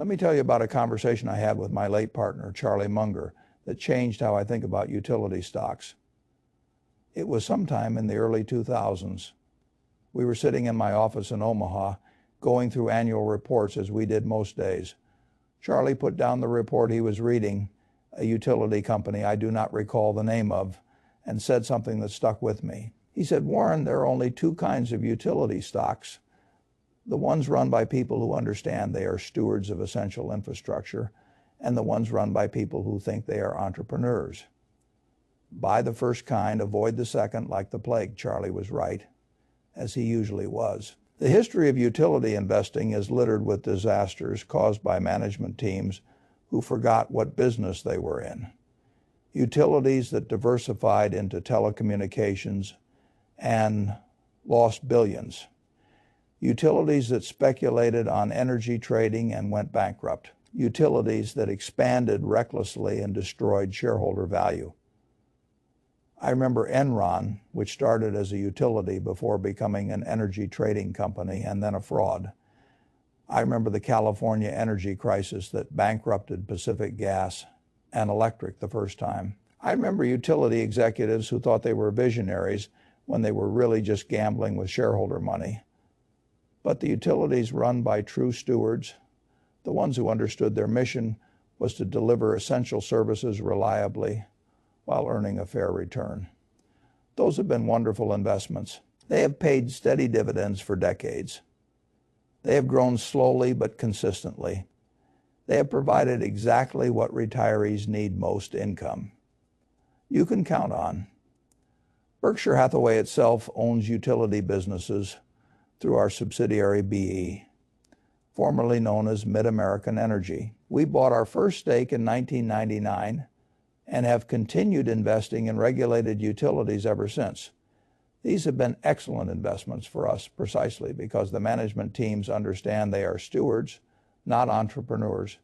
Let me tell you about a conversation I had with my late partner, Charlie Munger, that changed how I think about utility stocks. It was sometime in the early 2000s. We were sitting in my office in Omaha, going through annual reports as we did most days. Charlie put down the report he was reading, a utility company I do not recall the name of, and said something that stuck with me. He said, "Warren, there are only two kinds of utility stocks. The ones run by people who understand they are stewards of essential infrastructure, and the ones run by people who think they are entrepreneurs. Buy the first kind, avoid the second like the plague." Charlie was right, as he usually was. The history of utility investing is littered with disasters caused by management teams who forgot what business they were in. Utilities that diversified into telecommunications and lost billions. Utilities that speculated on energy trading and went bankrupt. Utilities that expanded recklessly and destroyed shareholder value. I remember Enron, which started as a utility before becoming an energy trading company and then a fraud. I remember the California energy crisis that bankrupted Pacific Gas and Electric the first time. I remember utility executives who thought they were visionaries when they were really just gambling with shareholder money. But the utilities run by true stewards, the ones who understood their mission was to deliver essential services reliably while earning a fair return. Those have been wonderful investments. They have paid steady dividends for decades. They have grown slowly but consistently. They have provided exactly what retirees need most: income. You can count on. Berkshire Hathaway itself owns utility businesses through our subsidiary BE, formerly known as Mid-American Energy. We bought our first stake in 1999 and have continued investing in regulated utilities ever since. These have been excellent investments for us precisely because the management teams understand they are stewards, not entrepreneurs.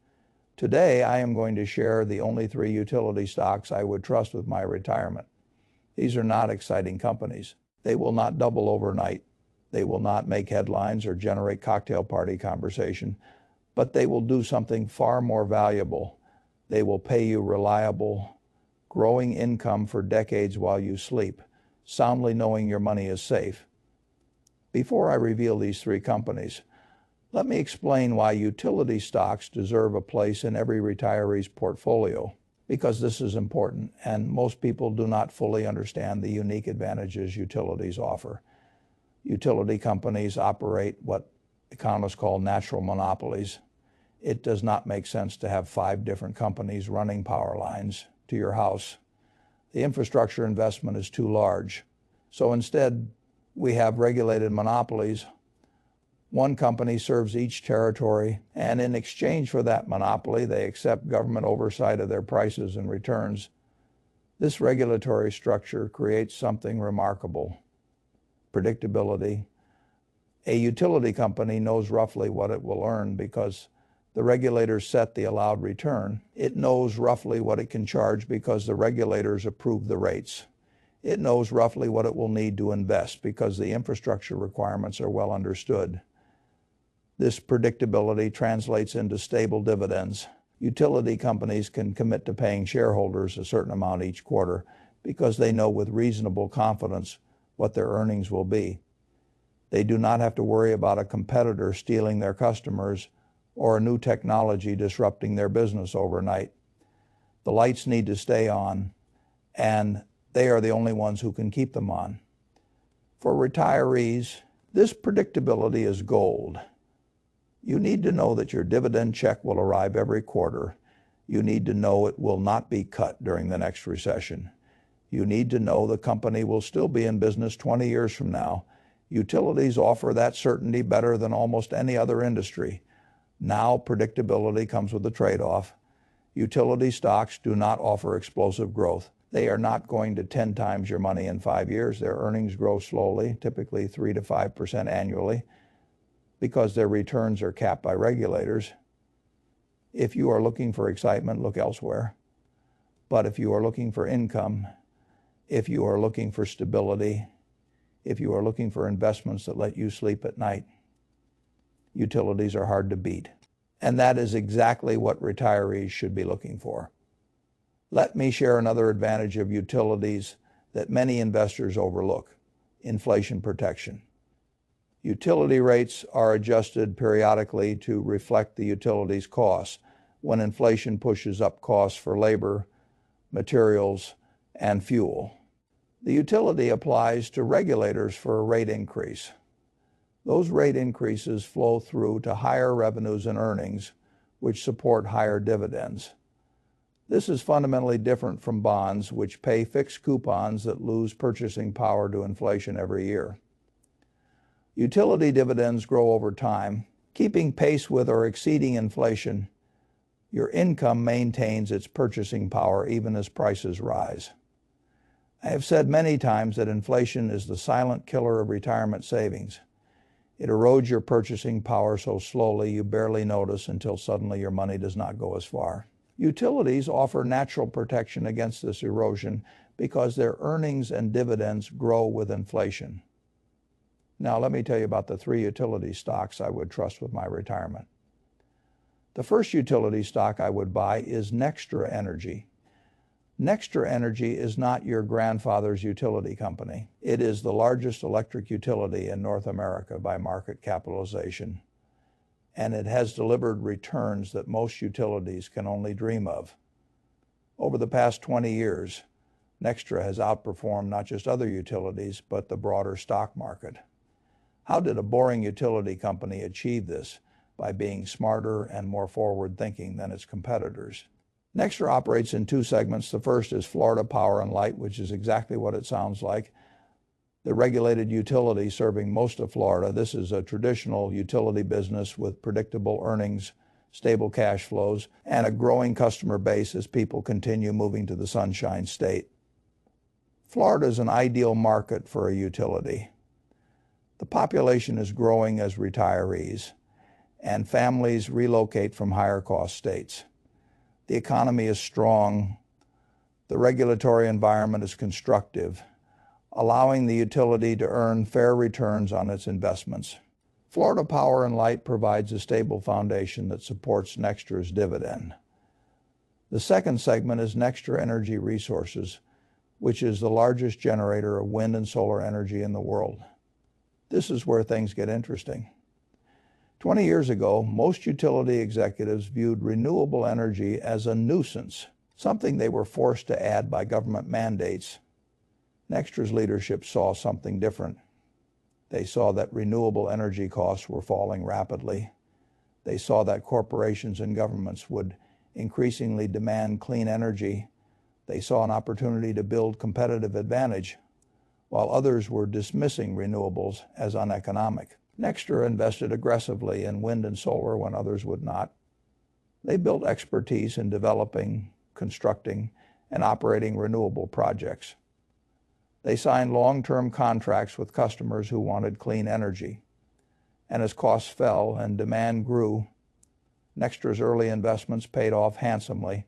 Today, I am going to share the only 3 utility stocks I would trust with my retirement. These are not exciting companies. They will not double overnight. They will not make headlines or generate cocktail party conversation, but they will do something far more valuable. They will pay you reliable, growing income for decades while you sleep, soundly knowing your money is safe. Before I reveal these 3 companies, let me explain why utility stocks deserve a place in every retiree's portfolio, because this is important, and most people do not fully understand the unique advantages utilities offer. Utility companies operate what economists call natural monopolies. It does not make sense to have 5 different companies running power lines to your house. The infrastructure investment is too large. So instead, we have regulated monopolies. One company serves each territory, and in exchange for that monopoly, they accept government oversight of their prices and returns. This regulatory structure creates something remarkable: predictability. A utility company knows roughly what it will earn because the regulators set the allowed return. It knows roughly what it can charge because the regulators approve the rates. It knows roughly what it will need to invest because the infrastructure requirements are well understood. This predictability translates into stable dividends. Utility companies can commit to paying shareholders a certain amount each quarter because they know with reasonable confidence what their earnings will be. They do not have to worry about a competitor stealing their customers or a new technology disrupting their business overnight. The lights need to stay on, and they are the only ones who can keep them on. For retirees, this predictability is gold. You need to know that your dividend check will arrive every quarter. You need to know it will not be cut during the next recession. You need to know the company will still be in business 20 years from now. Utilities offer that certainty better than almost any other industry. Now, predictability comes with a trade-off. Utility stocks do not offer explosive growth. They are not going to 10 times your money in 5 years. Their earnings grow slowly, typically 3 to 5% annually, because their returns are capped by regulators. If you are looking for excitement, look elsewhere. But if you are looking for income, if you are looking for stability, if you are looking for investments that let you sleep at night, utilities are hard to beat. And that is exactly what retirees should be looking for. Let me share another advantage of utilities that many investors overlook: inflation protection. Utility rates are adjusted periodically to reflect the utility's costs when inflation pushes up costs for labor, materials, and fuel. The utility applies to regulators for a rate increase. Those rate increases flow through to higher revenues and earnings, which support higher dividends. This is fundamentally different from bonds, which pay fixed coupons that lose purchasing power to inflation every year. Utility dividends grow over time, keeping pace with or exceeding inflation. Your income maintains its purchasing power even as prices rise. I have said many times that inflation is the silent killer of retirement savings. It erodes your purchasing power so slowly you barely notice until suddenly your money does not go as far. Utilities offer natural protection against this erosion because their earnings and dividends grow with inflation. Now let me tell you about the 3 utility stocks I would trust with my retirement. The first utility stock I would buy is Nextra Energy. Nextra Energy is not your grandfather's utility company. It is the largest electric utility in North America by market capitalization, and it has delivered returns that most utilities can only dream of. Over the past 20 years, Nextra has outperformed not just other utilities, but the broader stock market. How did a boring utility company achieve this? By being smarter and more forward-thinking than its competitors. Nextra operates in 2 segments. The first is Florida Power and Light, which is exactly what it sounds like. The regulated utility serving most of Florida. This is a traditional utility business with predictable earnings, stable cash flows, and a growing customer base as people continue moving to the Sunshine State. Florida is an ideal market for a utility. The population is growing as retirees, and families relocate from higher-cost states. The economy is strong. The regulatory environment is constructive, allowing the utility to earn fair returns on its investments. Florida Power and Light provides a stable foundation that supports Nextra's dividend. The second segment is Nextra Energy Resources, which is the largest generator of wind and solar energy in the world. This is where things get interesting. 20 years ago, most utility executives viewed renewable energy as a nuisance, something they were forced to add by government mandates. Nextra's leadership saw something different. They saw that renewable energy costs were falling rapidly. They saw that corporations and governments would increasingly demand clean energy. They saw an opportunity to build competitive advantage, while others were dismissing renewables as uneconomic. Nextra invested aggressively in wind and solar when others would not. They built expertise in developing, constructing, and operating renewable projects. They signed long-term contracts with customers who wanted clean energy. And as costs fell and demand grew, Nextra's early investments paid off handsomely.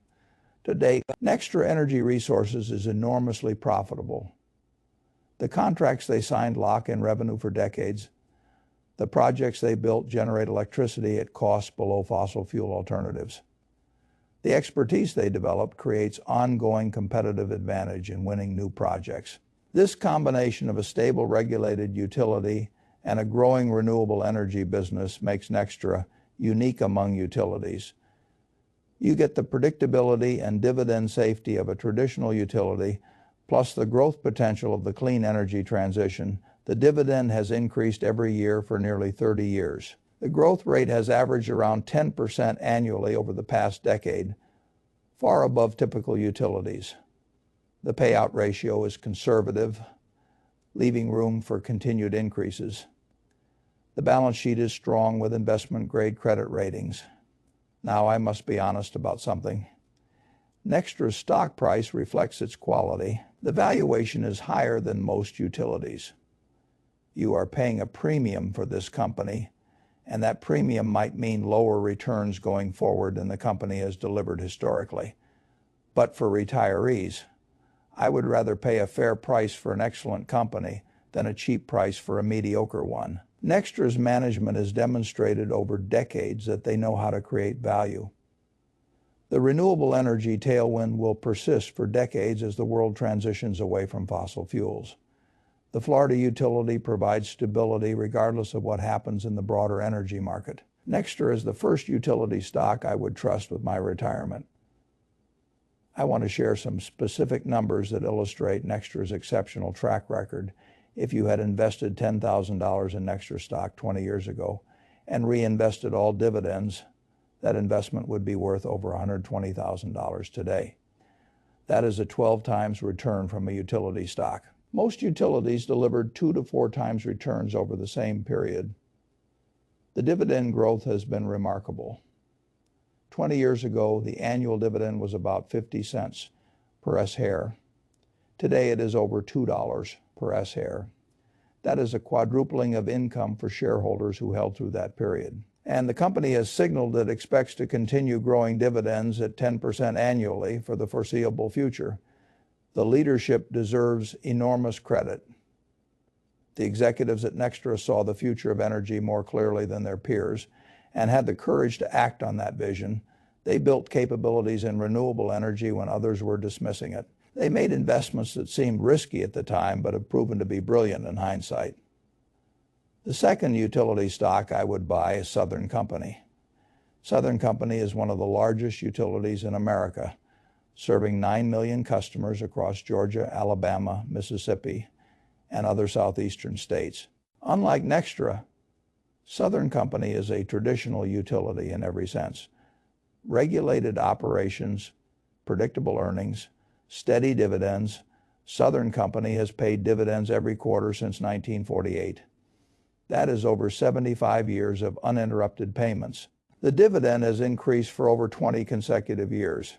To date, Nextra Energy Resources is enormously profitable. The contracts they signed lock in revenue for decades. The projects they built generate electricity at costs below fossil fuel alternatives. The expertise they developed creates ongoing competitive advantage in winning new projects. This combination of a stable regulated utility and a growing renewable energy business makes Nextra unique among utilities. You get the predictability and dividend safety of a traditional utility, plus the growth potential of the clean energy transition. The dividend has increased every year for nearly 30 years. The growth rate has averaged around 10% annually over the past decade, far above typical utilities. The payout ratio is conservative, leaving room for continued increases. The balance sheet is strong with investment-grade credit ratings. Now I must be honest about something. Nextra's stock price reflects its quality. The valuation is higher than most utilities. You are paying a premium for this company, and that premium might mean lower returns going forward than the company has delivered historically. But for retirees, I would rather pay a fair price for an excellent company than a cheap price for a mediocre one. Nextra's management has demonstrated over decades that they know how to create value. The renewable energy tailwind will persist for decades as the world transitions away from fossil fuels. The Florida utility provides stability regardless of what happens in the broader energy market. Nextra is the first utility stock I would trust with my retirement. I want to share some specific numbers that illustrate Nextra's exceptional track record. If you had invested $10,000 in Nextra stock 20 years ago and reinvested all dividends, that investment would be worth over $120,000 today. That is a 12 times return from a utility stock. Most utilities delivered 2 to 4 times returns over the same period. The dividend growth has been remarkable. 20 years ago, the annual dividend was about 50 cents per S-share. Today, it is over $2 per S-share. That is a quadrupling of income for shareholders who held through that period. And the company has signaled that it expects to continue growing dividends at 10% annually for the foreseeable future. The leadership deserves enormous credit. The executives at Nextra saw the future of energy more clearly than their peers and had the courage to act on that vision. They built capabilities in renewable energy when others were dismissing it. They made investments that seemed risky at the time but have proven to be brilliant in hindsight. The second utility stock I would buy is Southern Company. Southern Company is one of the largest utilities in America, serving 9 million customers across Georgia, Alabama, Mississippi, and other southeastern states. Unlike Nextra, Southern Company is a traditional utility in every sense. Regulated operations, predictable earnings, steady dividends. Southern Company has paid dividends every quarter since 1948. That is over 75 years of uninterrupted payments. The dividend has increased for over 20 consecutive years.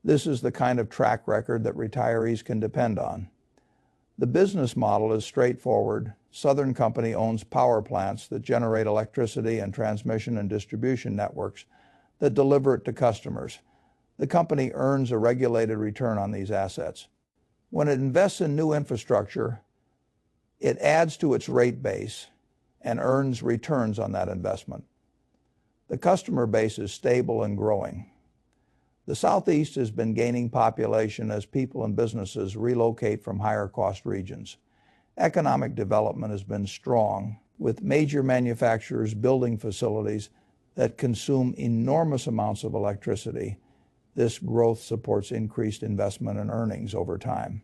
This is the kind of track record that retirees can depend on. The business model is straightforward. Southern Company owns power plants that generate electricity and transmission and distribution networks that deliver it to customers. The company earns a regulated return on these assets. When it invests in new infrastructure, it adds to its rate base and earns returns on that investment. The customer base is stable and growing. The Southeast has been gaining population as people and businesses relocate from higher cost regions. Economic development has been strong, with major manufacturers building facilities that consume enormous amounts of electricity. This growth supports increased investment and earnings over time.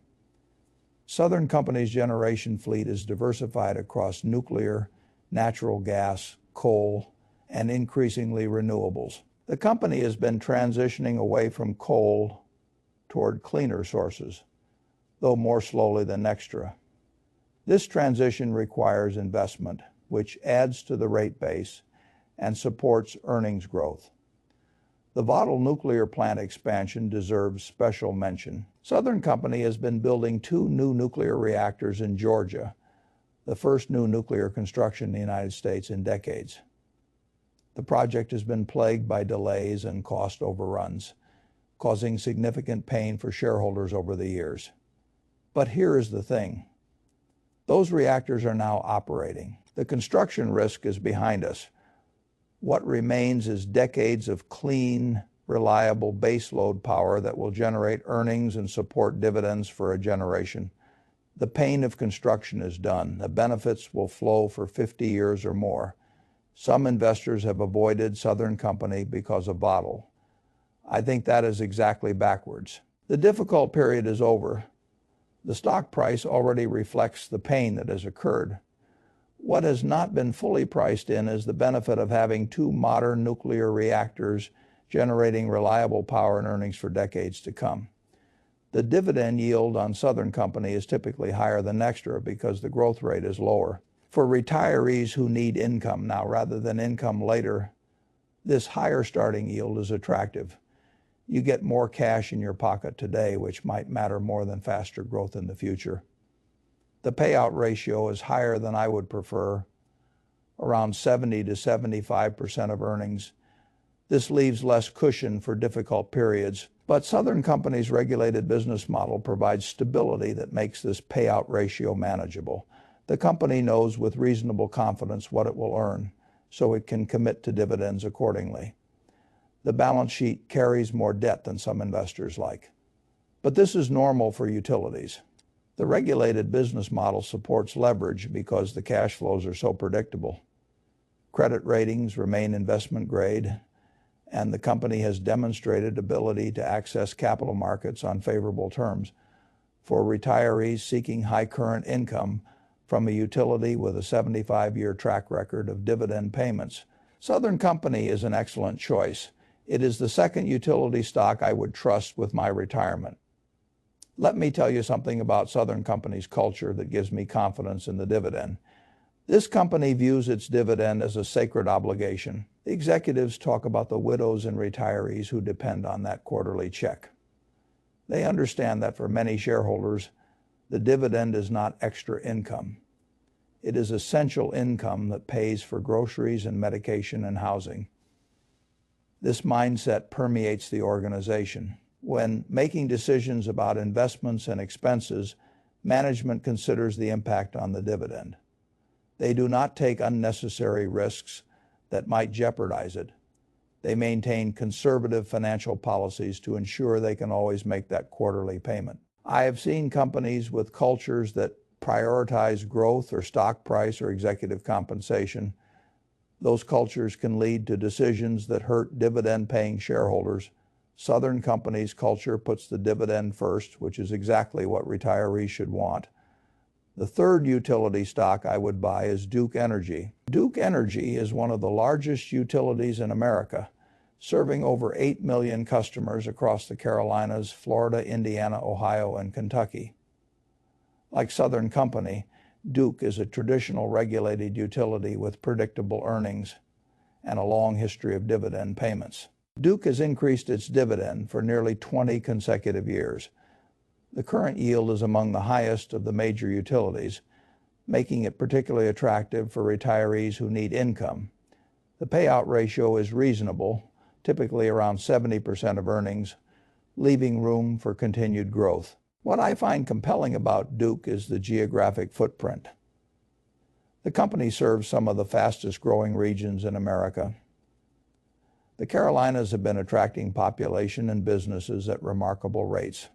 Southern Company's generation fleet is diversified across nuclear, natural gas, coal, and increasingly renewables. The company has been transitioning away from coal toward cleaner sources, though more slowly than Nextra. This transition requires investment, which adds to the rate base and supports earnings growth. The Vogtle nuclear plant expansion deserves special mention. Southern Company has been building 2 new nuclear reactors in Georgia, the first new nuclear construction in the United States in decades. The project has been plagued by delays and cost overruns, causing significant pain for shareholders over the years. But here is the thing. Those reactors are now operating. The construction risk is behind us. What remains is decades of clean, reliable baseload power that will generate earnings and support dividends for a generation. The pain of construction is done. The benefits will flow for 50 years or more. Some investors have avoided Southern Company because of Vogtle. I think that is exactly backwards. The difficult period is over. The stock price already reflects the pain that has occurred. What has not been fully priced in is the benefit of having 2 modern nuclear reactors generating reliable power and earnings for decades to come. The dividend yield on Southern Company is typically higher than Nextra because the growth rate is lower. For retirees who need income now rather than income later, this higher starting yield is attractive. You get more cash in your pocket today, which might matter more than faster growth in the future. The payout ratio is higher than I would prefer, around 70 to 75% of earnings. This leaves less cushion for difficult periods, but Southern Company's regulated business model provides stability that makes this payout ratio manageable. The company knows with reasonable confidence what it will earn, so it can commit to dividends accordingly. The balance sheet carries more debt than some investors like. But this is normal for utilities. The regulated business model supports leverage because the cash flows are so predictable. Credit ratings remain investment grade, and the company has demonstrated ability to access capital markets on favorable terms for retirees seeking high current income from a utility with a 75-year track record of dividend payments. Southern Company is an excellent choice. It is the second utility stock I would trust with my retirement. Let me tell you something about Southern Company's culture that gives me confidence in the dividend. This company views its dividend as a sacred obligation. The executives talk about the widows and retirees who depend on that quarterly check. They understand that for many shareholders, the dividend is not extra income. It is essential income that pays for groceries and medication and housing. This mindset permeates the organization. When making decisions about investments and expenses, management considers the impact on the dividend. They do not take unnecessary risks that might jeopardize it. They maintain conservative financial policies to ensure they can always make that quarterly payment. I have seen companies with cultures that prioritize growth or stock price or executive compensation. Those cultures can lead to decisions that hurt dividend-paying shareholders. Southern Company's culture puts the dividend first, which is exactly what retirees should want. The third utility stock I would buy is Duke Energy. Duke Energy is one of the largest utilities in America, serving over 8 million customers across the Carolinas, Florida, Indiana, Ohio, and Kentucky. Like Southern Company, Duke is a traditional regulated utility with predictable earnings and a long history of dividend payments. Duke has increased its dividend for nearly 20 consecutive years. The current yield is among the highest of the major utilities, making it particularly attractive for retirees who need income. The payout ratio is reasonable, typically around 70% of earnings, leaving room for continued growth. What I find compelling about Duke is the geographic footprint. The company serves some of the fastest growing regions in America. The Carolinas have been attracting population and businesses at remarkable rates.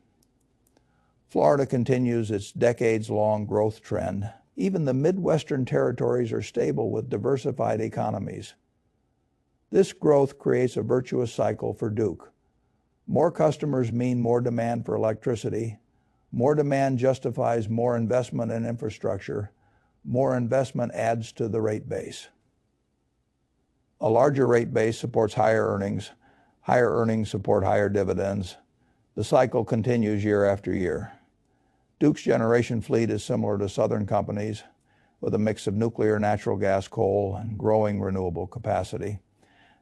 Florida continues its decades-long growth trend. Even the Midwestern territories are stable with diversified economies. This growth creates a virtuous cycle for Duke. More customers mean more demand for electricity. More demand justifies more investment in infrastructure. More investment adds to the rate base. A larger rate base supports higher earnings. Higher earnings support higher dividends. The cycle continues year after year. Duke's generation fleet is similar to Southern Company's, with a mix of nuclear, natural gas, coal, and growing renewable capacity.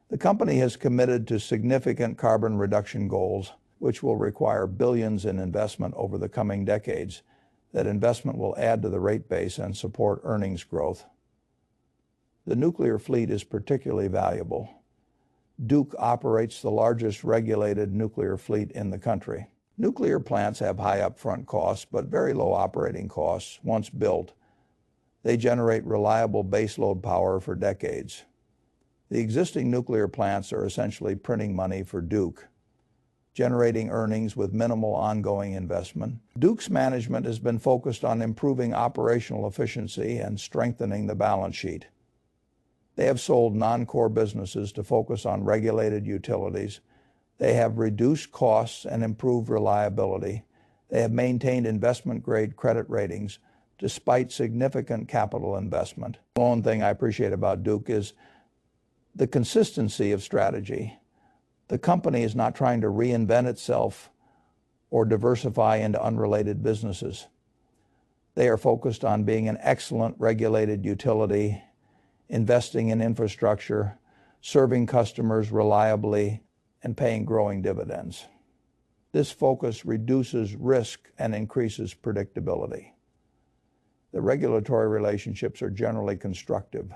The company has committed to significant carbon reduction goals, which will require billions in investment over the coming decades. That investment will add to the rate base and support earnings growth. The nuclear fleet is particularly valuable. Duke operates the largest regulated nuclear fleet in the country. Nuclear plants have high upfront costs, but very low operating costs. Once built, they generate reliable baseload power for decades. The existing nuclear plants are essentially printing money for Duke, generating earnings with minimal ongoing investment. Duke's management has been focused on improving operational efficiency and strengthening the balance sheet. They have sold non-core businesses to focus on regulated utilities. They have reduced costs and improved reliability. They have maintained investment-grade credit ratings despite significant capital investment. The one thing I appreciate about Duke is the consistency of strategy. The company is not trying to reinvent itself or diversify into unrelated businesses. They are focused on being an excellent regulated utility, investing in infrastructure, serving customers reliably, and paying growing dividends. This focus reduces risk and increases predictability. The regulatory relationships are generally constructive.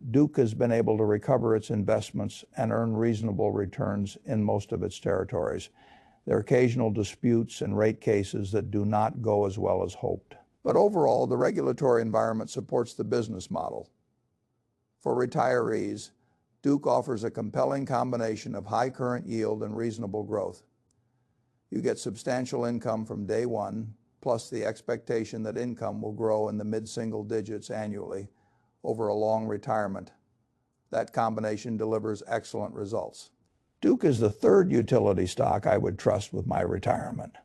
Duke has been able to recover its investments and earn reasonable returns in most of its territories. There are occasional disputes and rate cases that do not go as well as hoped. But overall, the regulatory environment supports the business model. For retirees, Duke offers a compelling combination of high current yield and reasonable growth. You get substantial income from day one, plus the expectation that income will grow in the mid-single digits annually over a long retirement. That combination delivers excellent results. Duke is the third utility stock I would trust with my retirement.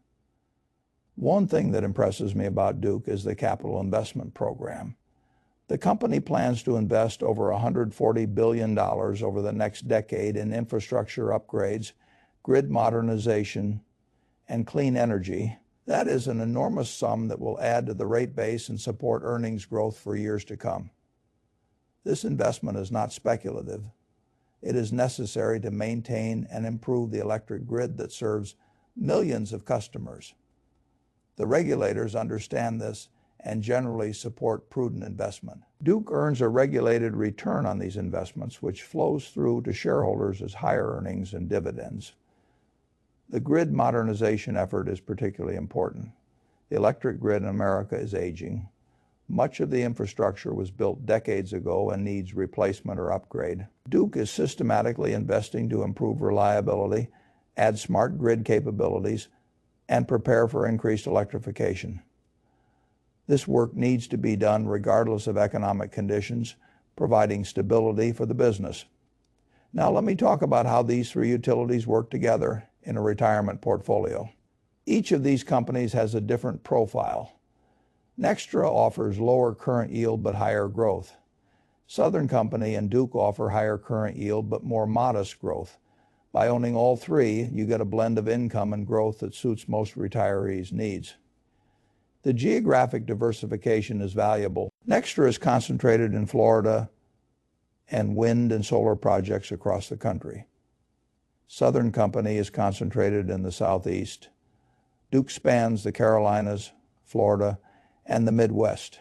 One thing that impresses me about Duke is the capital investment program. The company plans to invest over $140 billion over the next decade in infrastructure upgrades, grid modernization, and clean energy. That is an enormous sum that will add to the rate base and support earnings growth for years to come. This investment is not speculative. It is necessary to maintain and improve the electric grid that serves millions of customers. The regulators understand this and generally support prudent investment. Duke earns a regulated return on these investments, which flows through to shareholders as higher earnings and dividends. The grid modernization effort is particularly important. The electric grid in America is aging. Much of the infrastructure was built decades ago and needs replacement or upgrade. Duke is systematically investing to improve reliability, add smart grid capabilities, and prepare for increased electrification. This work needs to be done regardless of economic conditions, providing stability for the business. Now let me talk about how these three utilities work together in a retirement portfolio. Each of these companies has a different profile. Nextra offers lower current yield but higher growth. Southern Company and Duke offer higher current yield but more modest growth. By owning all three, you get a blend of income and growth that suits most retirees' needs. The geographic diversification is valuable. Nextra is concentrated in Florida and wind and solar projects across the country. Southern Company is concentrated in the Southeast. Duke spans the Carolinas, Florida, and the Midwest.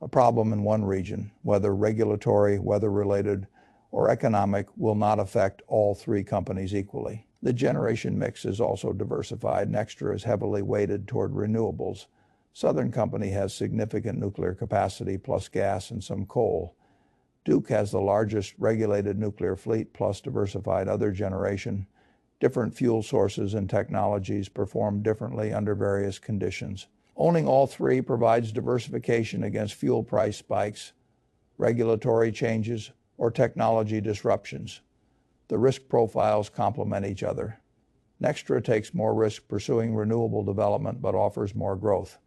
A problem in one region, whether regulatory, weather-related, or economic, will not affect all three companies equally. The generation mix is also diversified. Nextra is heavily weighted toward renewables. Southern Company has significant nuclear capacity plus gas and some coal. Duke has the largest regulated nuclear fleet plus diversified other generation. Different fuel sources and technologies perform differently under various conditions. Owning all three provides diversification against fuel price spikes, regulatory changes, or technology disruptions. The risk profiles complement each other. Nextra takes more risk pursuing renewable development but offers more growth.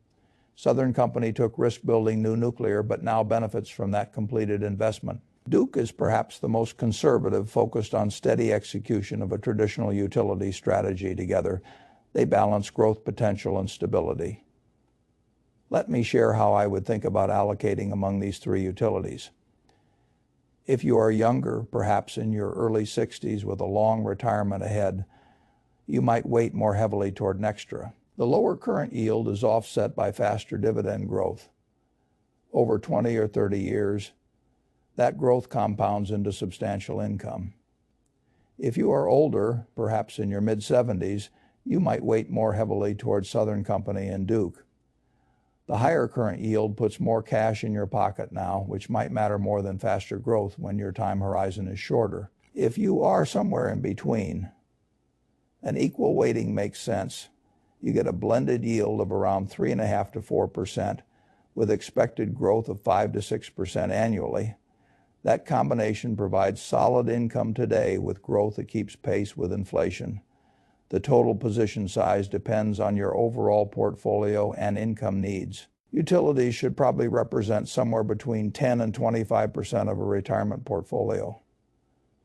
Southern Company took risk building new nuclear but now benefits from that completed investment. Duke is perhaps the most conservative, focused on steady execution of a traditional utility strategy together. They balance growth potential and stability. Let me share how I would think about allocating among these three utilities. If you are younger, perhaps in your early 60s with a long retirement ahead, you might weight more heavily toward Nextra. The lower current yield is offset by faster dividend growth. Over 20 or 30 years, that growth compounds into substantial income. If you are older, perhaps in your mid-70s, you might weight more heavily towards Southern Company and Duke. The higher current yield puts more cash in your pocket now, which might matter more than faster growth when your time horizon is shorter. If you are somewhere in between, an equal weighting makes sense. You get a blended yield of around 3.5% to 4% with expected growth of 5% to 6% annually. That combination provides solid income today with growth that keeps pace with inflation. The total position size depends on your overall portfolio and income needs. Utilities should probably represent somewhere between 10 and 25% of a retirement portfolio.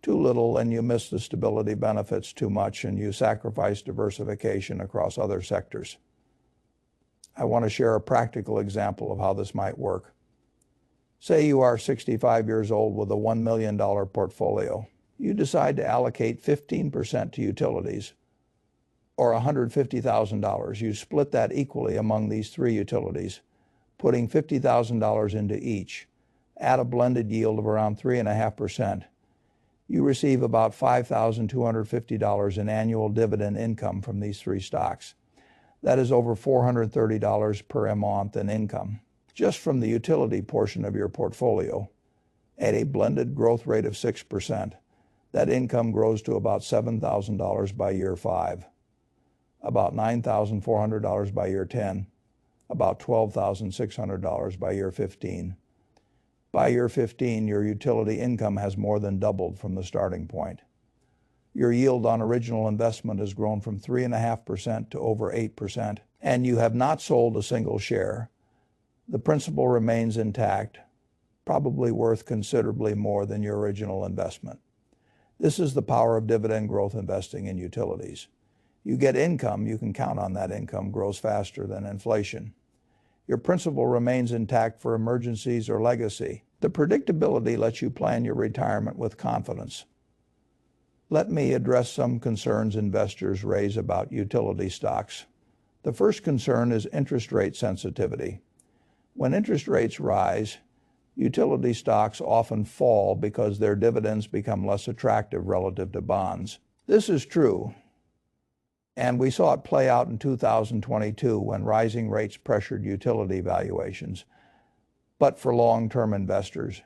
Too little and you miss the stability benefits, too much and you sacrifice diversification across other sectors. I want to share a practical example of how this might work. Say you are 65 years old with a $1 million portfolio. You decide to allocate 15% to utilities, or $150,000. You split that equally among these three utilities, putting $50,000 into each, at a blended yield of around 3.5%. You receive about $5,250 in annual dividend income from these three stocks. That is over $430 per month in income, just from the utility portion of your portfolio. At a blended growth rate of 6%, that income grows to about $7,000 by year 5, about $9,400 by year 10, about $12,600 by year 15. By year 15, your utility income has more than doubled from the starting point. Your yield on original investment has grown from 3.5% to over 8%, and you have not sold a single share. The principal remains intact, probably worth considerably more than your original investment. This is the power of dividend growth investing in utilities. You get income, you can count on that income grows faster than inflation. Your principal remains intact for emergencies or legacy. The predictability lets you plan your retirement with confidence. Let me address some concerns investors raise about utility stocks. The first concern is interest rate sensitivity. When interest rates rise, utility stocks often fall because their dividends become less attractive relative to bonds. This is true, and we saw it play out in 2022 when rising rates pressured utility valuations. But for long-term investors,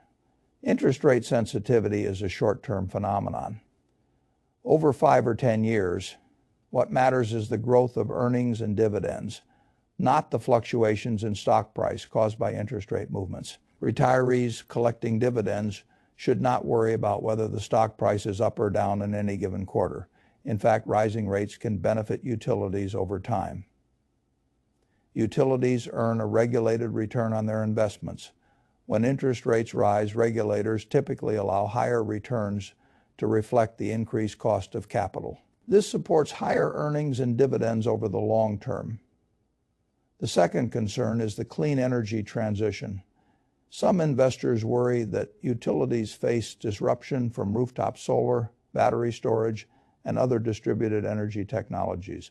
interest rate sensitivity is a short-term phenomenon. Over 5 or 10 years, what matters is the growth of earnings and dividends, not the fluctuations in stock price caused by interest rate movements. Retirees collecting dividends should not worry about whether the stock price is up or down in any given quarter. In fact, rising rates can benefit utilities over time. Utilities earn a regulated return on their investments. When interest rates rise, regulators typically allow higher returns to reflect the increased cost of capital. This supports higher earnings and dividends over the long term. The second concern is the clean energy transition. Some investors worry that utilities face disruption from rooftop solar, battery storage, and other distributed energy technologies.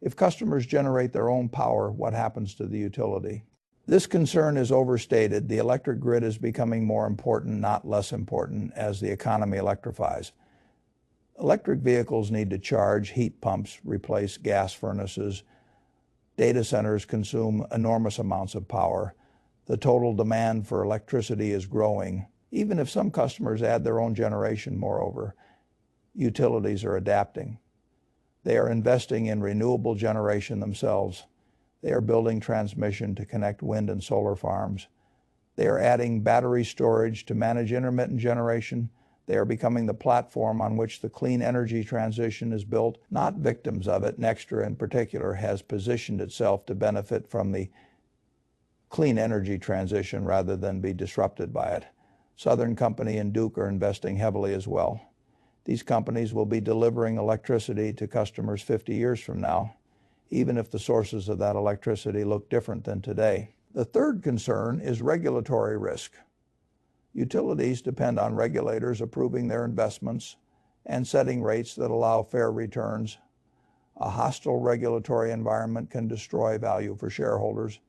If customers generate their own power, what happens to the utility? This concern is overstated. The electric grid is becoming more important, not less important, as the economy electrifies. Electric vehicles need to charge, heat pumps replace gas furnaces, data centers consume enormous amounts of power. The total demand for electricity is growing. Even if some customers add their own generation, moreover, utilities are adapting. They are investing in renewable generation themselves. They are building transmission to connect wind and solar farms. They are adding battery storage to manage intermittent generation. They are becoming the platform on which the clean energy transition is built, not victims of it. Nextra, in particular, has positioned itself to benefit from the clean energy transition rather than be disrupted by it. Southern Company and Duke are investing heavily as well. These companies will be delivering electricity to customers 50 years from now, even if the sources of that electricity look different than today. The third concern is regulatory risk. Utilities depend on regulators approving their investments and setting rates that allow fair returns. A hostile regulatory environment can destroy value for shareholders.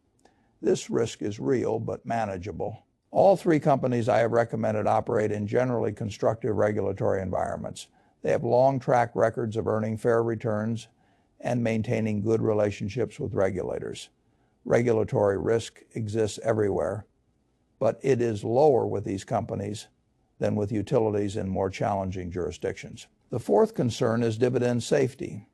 This risk is real but manageable. All 3 companies I have recommended operate in generally constructive regulatory environments. They have long track records of earning fair returns and maintaining good relationships with regulators. Regulatory risk exists everywhere, but it is lower with these companies than with utilities in more challenging jurisdictions. The fourth concern is dividend safety.